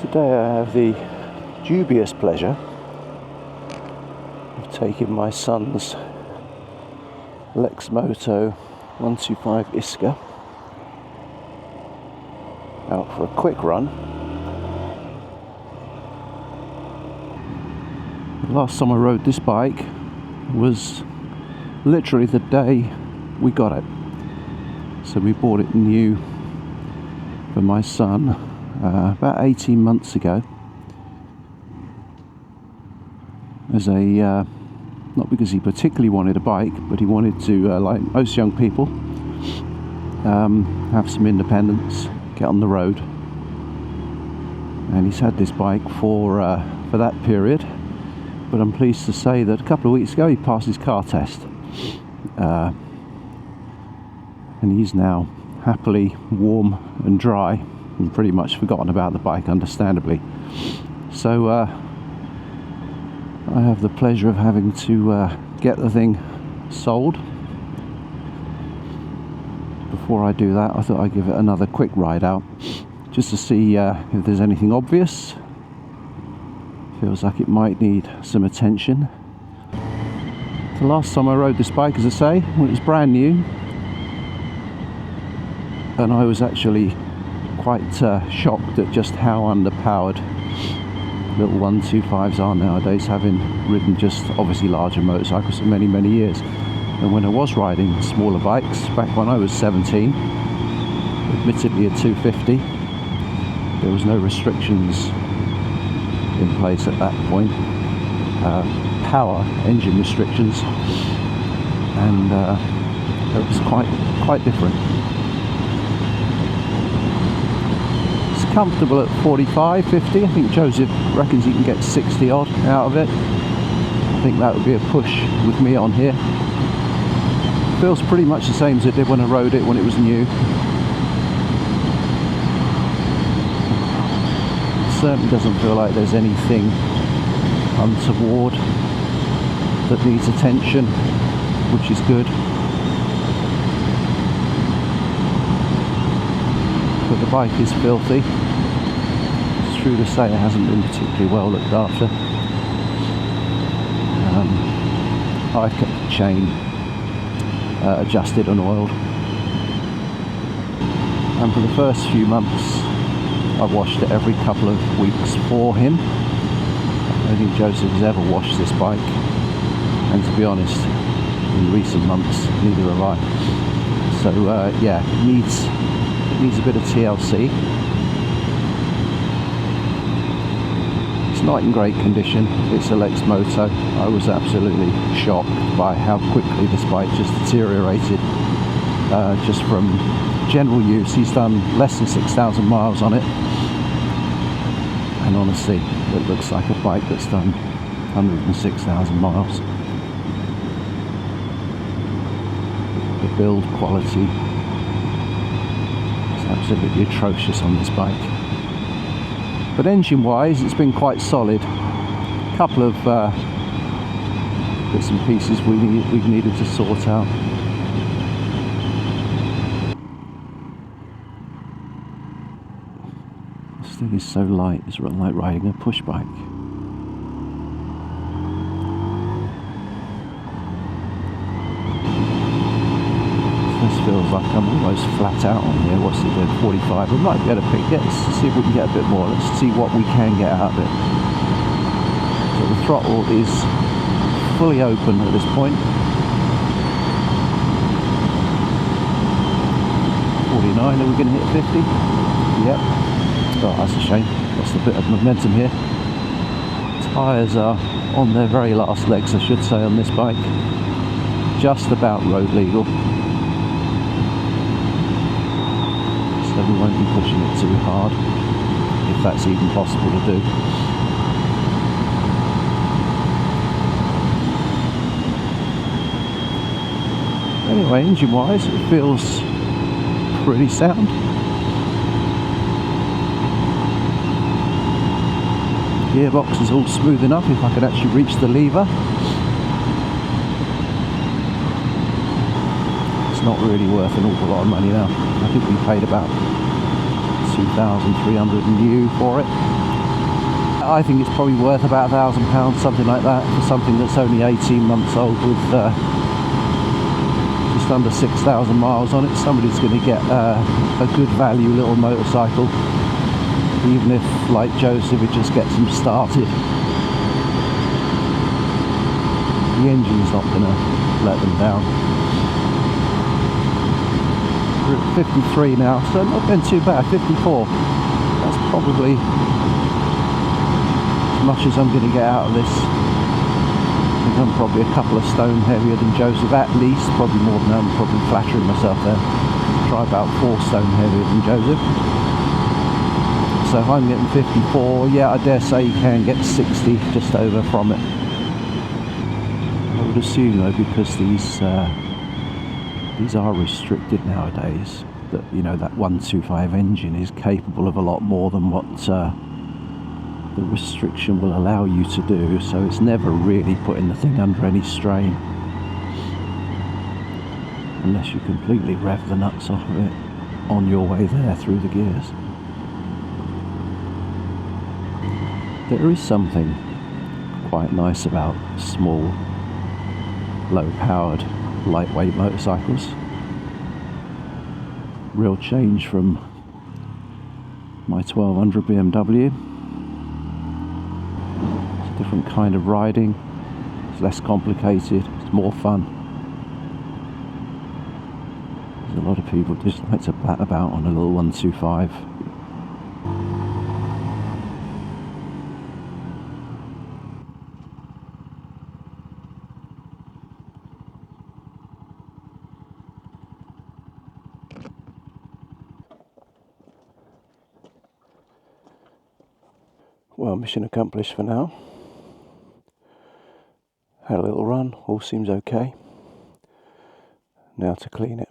Today I have the dubious pleasure of taking my son's Lexmoto 125 Isca out for a quick run. The last time I rode this bike was literally the day we got it. So we bought it new for my son about 18 months ago as a not because he particularly wanted a bike, but he wanted to like most young people have some independence, get on the road, and he's had this bike for that period. But I'm pleased to say that a couple of weeks ago he passed his car test, and he's now happily warm and dry and pretty much forgotten about the bike, understandably. So I have the pleasure of having to get the thing sold. Before I do that, I thought I'd give it another quick ride out just to see if there's anything obvious. Feels like it might need some attention. The last time I rode this bike, as I say, when it was brand new, and I was actually quite shocked at just how underpowered little 125s are nowadays, having ridden just obviously larger motorcycles for many years. And when I was riding smaller bikes back when I was 17, admittedly a 250, there was no restrictions in place at that point, power engine restrictions, and it was quite different. Comfortable at 45, 50. I think Joseph reckons he can get 60 odd out of it. I think that would be a push with me on here. Feels pretty much the same as it did when I rode it when it was new. It certainly doesn't feel like there's anything untoward that needs attention, which is good. But the bike is filthy. It's true to say it hasn't been particularly well looked after. I've kept the chain adjusted and oiled, and for the first few months I've washed it every couple of weeks for him. I don't think Joseph has ever washed this bike, and to be honest, in recent months neither have I. So yeah, it needs a bit of TLC. It's not in great condition. It's a Lexmoto. I was absolutely shocked by how quickly this bike just deteriorated, just from general use. He's done less than 6,000 miles on it, and honestly it looks like a bike that's done 106,000 miles. The build quality, absolutely atrocious on this bike, but engine wise it's been quite solid. A couple of bits and pieces we've needed to sort out. This thing is so light, it's like riding a push bike. This feels like I'm almost flat out on here. What's it doing? 45. We might be able to pick it. Let's see if we can get a bit more. Let's see what we can get out of it. So the throttle is fully open at this point. 49. Are we going to hit 50? Yep. Oh, that's a shame. Lost a bit of momentum here. Tyres are on their very last legs, I should say, on this bike. Just about road legal. So we won't be pushing it too hard, if that's even possible to do. Anyway, engine wise it feels pretty sound. Gearbox is all smooth enough if I could actually reach the lever. Not really worth an awful lot of money now. I think we paid about 2,300 new for it. I think it's probably worth about £1,000, something like that, for something that's only 18 months old with just under 6,000 miles on it. Somebody's going to get a good value little motorcycle, even if, like Joseph, it just gets them started. The engine's not going to let them down. We're at 53 now, so not been too bad. 54. That's probably as much as I'm going to get out of this. I think I'm probably a couple of stone heavier than Joseph, at least. Probably more than that. I'm probably flattering myself there. Try about 4 stone heavier than Joseph. So if I'm getting 54, yeah, I dare say you can get 60 just over from it. I would assume though, because these are restricted nowadays, that, you know, that 125 engine is capable of a lot more than what the restriction will allow you to do, so it's never really putting the thing under any strain unless you completely rev the nuts off of it on your way there through the gears. There is something quite nice about small, low-powered, lightweight motorcycles. Real change from my 1200 BMW. It's a different kind of riding. It's less complicated. It's more fun. There's a lot of people just like to bat about on a little 125. Well, mission accomplished for now. Had a little run, all seems okay. Now to clean it.